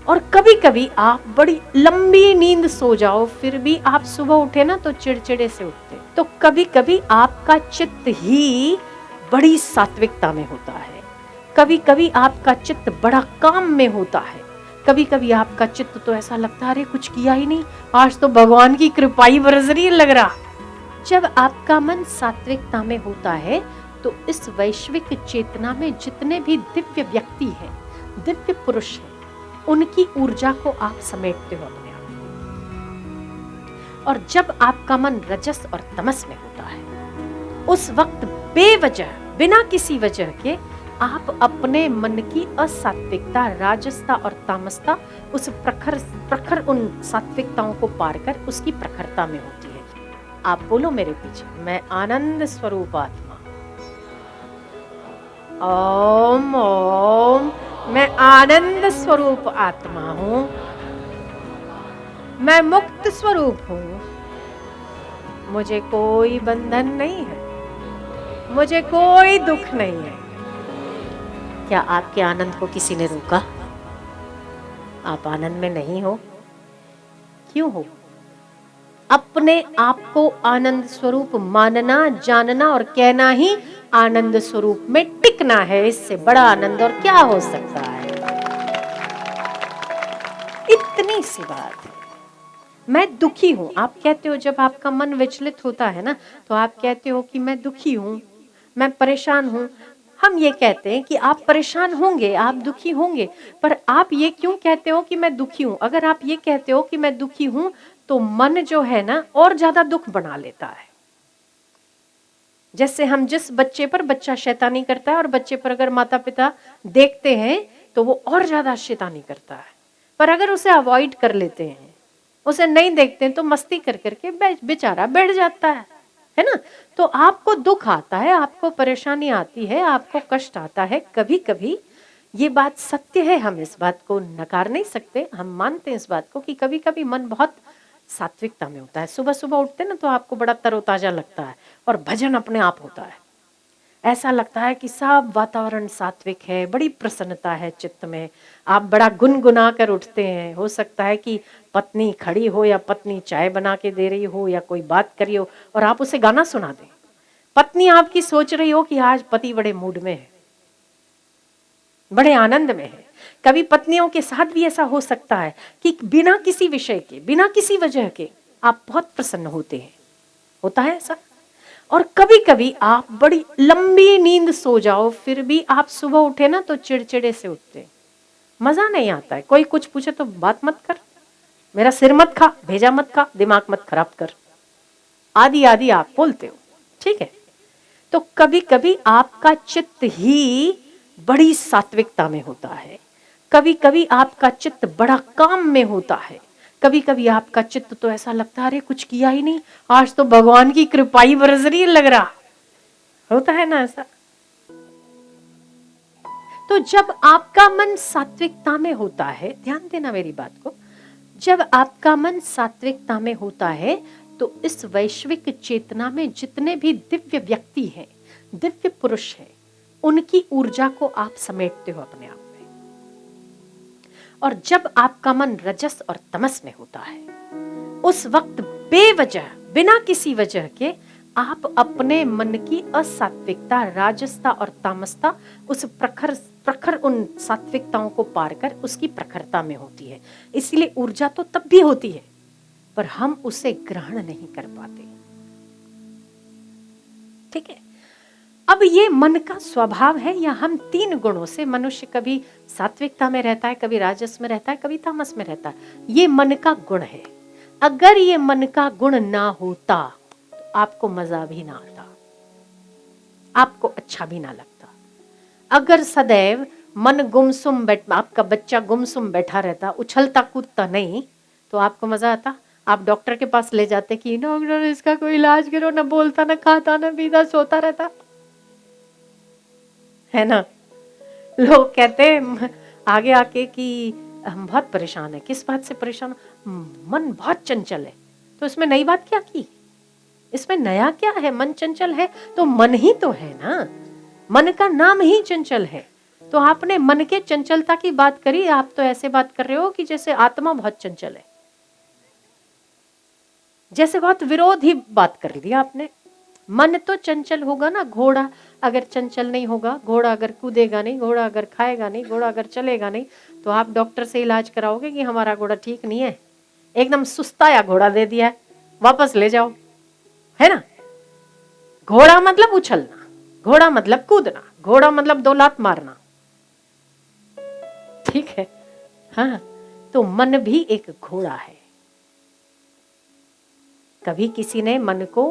और कभी कभी आप बड़ी लंबी नींद सो जाओ, फिर भी आप सुबह उठे ना तो चिड़चिड़े से उठते। तो कभी कभी आपका चित्त ही बड़ी सात्विकता में होता है, कभी कभी आपका चित्त बड़ा काम में होता है, कभी कभी आपका चित्त तो ऐसा लगता है अरे कुछ किया ही नहीं, आज तो भगवान की कृपा ही बरस रही है लग रहा। जब आपका मन सात्विकता में होता है तो इस वैश्विक चेतना में जितने भी दिव्य व्यक्ति हैं, दिव्य पुरुष हैं, उनकी ऊर्जा को आप समेटते हो अपने आप में। और जब आपका मन रजस और तमस में होता है, उस वक्त बेवजह, बिना किसी वजह के, आप अपने मन की असात्विकता, राजसता और तामसता, उस प्रखर उन सात्विकताओं को पार कर उसकी प्रखरता में होती है। आप बोलो मेरे पीछे, मैं आनंद स्वरूप आत्मा। ओम ओम, मैं आनंद स्वरूप आत्मा हूं, मैं मुक्त स्वरूप हूं, मुझे कोई बंधन नहीं है, मुझे कोई दुख नहीं है। क्या आपके आनंद को किसी ने रोका? आप आनंद में नहीं हो? क्यों हो? अपने आप को आनंद स्वरूप मानना, जानना और कहना ही आनंद स्वरूप में टिकना है। इससे बड़ा आनंद और क्या हो सकता है? इतनी सी बात है। मैं दुखी हूं, आप कहते हो, जब आपका मन विचलित होता है ना तो आप कहते हो कि मैं दुखी हूं, मैं परेशान हूं। हम ये कहते हैं कि आप परेशान होंगे, आप दुखी होंगे, पर आप ये क्यों कहते हो कि मैं दुखी हूं? अगर आप ये कहते हो कि मैं दुखी हूं तो मन जो है ना और ज्यादा दुख बना लेता है। जैसे हम जिस बच्चे पर बच्चा शैतानी करता है और बच्चे पर अगर माता पिता देखते हैं तो वो और ज्यादा शैतानी करता है, पर अगर उसे अवॉइड कर लेते हैं, उसे नहीं देखते हैं, तो मस्ती कर करके बेचारा बैठ जाता है ना। तो आपको दुख आता है, आपको परेशानी आती है, आपको कष्ट आता है कभी कभी। ये बात सत्य है, हम इस बात को नकार नहीं सकते, हम मानते हैं इस बात को कि कभी कभी मन बहुत सात्विकता में होता है। सुबह सुबह उठते ना तो आपको बड़ा तरोताजा लगता है और भजन अपने आप होता है। ऐसा लगता है कि सब वातावरण सात्विक है, बड़ी प्रसन्नता है चित्त में, आप बड़ा गुनगुना कर उठते हैं। हो सकता है कि पत्नी खड़ी हो या पत्नी चाय बना के दे रही हो या कोई बात करी हो और आप उसे गाना सुना दें। पत्नी आपकी सोच रही हो कि आज पति बड़े मूड में है, बड़े आनंद में है। कभी पत्नियों के साथ भी ऐसा हो सकता है कि बिना किसी विषय के, बिना किसी वजह के आप बहुत प्रसन्न होते हैं, होता है ऐसा। और कभी कभी आप बड़ी लंबी नींद सो जाओ, फिर भी आप सुबह उठे ना तो चिड़चिड़े से उठते, मजा नहीं आता है। कोई कुछ पूछे तो बात मत कर, मेरा सिर मत खा, भेजा मत खा, दिमाग मत खराब कर, आदि आदि आप बोलते हो, ठीक है। तो कभी कभी आपका चित्त ही बड़ी सात्विकता में होता है, कभी कभी आपका चित्त बड़ा काम में होता है, कभी कभी आपका चित्त तो ऐसा लगता है अरे कुछ किया ही नहीं, आज तो भगवान की कृपा ही बरस रही है लग रहा। होता है ना ऐसा। तो जब आपका मन सात्विकता में होता है, ध्यान देना मेरी बात को, जब आपका मन सात्विकता में होता है तो इस वैश्विक चेतना में जितने भी दिव्य व्यक्ति हैं, दिव्य पुरुष हैं, उनकी ऊर्जा को आप समेटते हो अपने आप में। और जब आपका मन रजस और तमस में होता है, उस वक्त बेवजह, बिना किसी वजह के, आप अपने मन की असात्विकता, राजसता और तामसता, उस प्रखर उन सात्विकताओं को पार कर उसकी प्रखरता में होती है। इसलिए ऊर्जा तो तब भी होती है पर हम उसे ग्रहण नहीं कर पाते, ठीक है। अब ये मन का स्वभाव है, या हम तीन गुणों से, मनुष्य कभी सात्विकता में रहता है, कभी राजस में रहता है, कभी तामस में रहता है। ये मन का गुण है। अगर ये मन का गुण ना होता तो आपको मजा भी ना आता, आपको अच्छा भी ना लगता। अगर सदैव मन गुमसुम आपका बच्चा गुमसुम बैठा रहता, उछलता कूदता नहीं, तो आपको मजा आता? आप डॉक्टर के पास ले जाते कि डॉक्टर इसका कोई इलाज करो, ना बोलता, ना खाता, ना पीता, सोता रहता, है ना। लोग कहते हैं आगे आके कि हम बहुत परेशान है। किस बात से परेशान? मन बहुत चंचल है। तो इसमें नई बात क्या की? इसमें नया क्या है? मन चंचल है तो मन ही तो है ना, मन का नाम ही चंचल है। तो आपने मन के चंचलता की बात करी, आप तो ऐसे बात कर रहे हो कि जैसे आत्मा बहुत चंचल है, जैसे बहुत विरोधी बात कर दी आपने। मन तो चंचल होगा ना, घोड़ा अगर चंचल नहीं होगा, घोड़ा अगर कूदेगा नहीं, घोड़ा अगर खाएगा नहीं, घोड़ा अगर चलेगा नहीं, तो आप डॉक्टर से इलाज कराओगे कि हमारा घोड़ा ठीक नहीं है, एकदम सुस्ताया घोड़ा दे दिया है, वापस ले जाओ, है ना। घोड़ा मतलब उछलना, घोड़ा मतलब कूदना, घोड़ा मतलब दो लात मारना, ठीक है। हाँ, तो मन भी एक घोड़ा है। कभी किसी ने मन को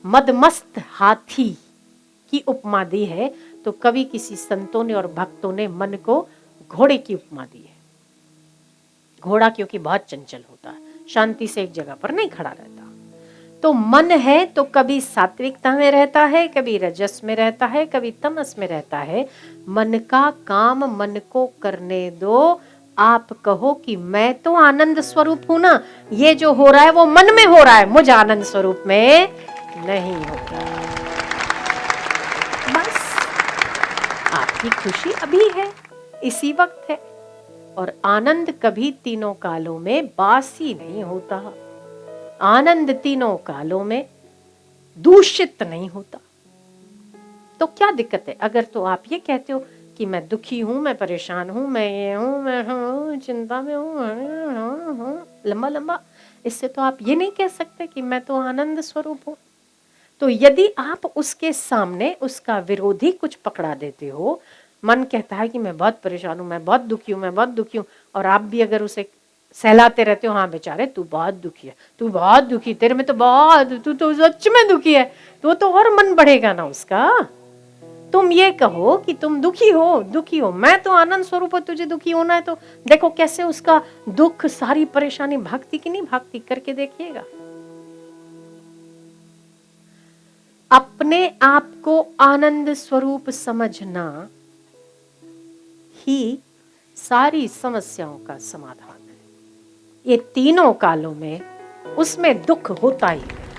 मदमस्त हाथी की उपमा दी है, तो कभी किसी संतों ने और भक्तों ने मन को घोड़े की उपमा दी है। घोड़ा क्योंकि बहुत चंचल होता है, शांति से एक जगह पर नहीं खड़ा रहता। तो मन है तो कभी सात्विकता में रहता है, कभी रजस में रहता है, कभी तमस में रहता है। मन का काम मन को करने दो। आप कहो कि मैं तो आनंद स्वरूप हूं ना, ये जो हो रहा है वो मन में हो रहा है, मुझे आनंद स्वरूप में नहीं हो रहा। बस आपकी खुशी अभी है, इसी वक्त है। और आनंद कभी तीनों कालों में बासी नहीं होता, आनंद तीनों कालों में दूषित नहीं होता। तो क्या दिक्कत है अगर तो आप ये कहते हो कि मैं दुखी हूं, मैं परेशान हूं, मैं ये हूं, मैं हूं, चिंता में हूं, लंबा लंबा, इससे तो आप ये नहीं कह सकते कि मैं तो आनंद स्वरूप हूं। तो यदि आप उसके सामने उसका विरोधी कुछ पकड़ा देते हो, मन कहता है कि मैं बहुत परेशान हूं, मैं बहुत दुखी हूं, मैं बहुत दुखी हूं, और आप भी अगर उसे सहलाते रहते हो, हाँ बेचारे तू बहुत दुखी है, तू बहुत दुखी, तेरे में तो बहुत, तू तो सच में दुखी है, तो और मन बढ़ेगा ना उसका। तुम ये कहो कि तुम दुखी हो, दुखी हो, मैं तो आनंद स्वरूप हूं, तुझे दुखी होना है, तो देखो कैसे उसका दुख सारी परेशानी भागती कि नहीं भागती, करके देखिएगा। अपने आप को आनंद स्वरूप समझना ही सारी समस्याओं का समाधान है। ये तीनों कालों में उसमें दुख होता ही है।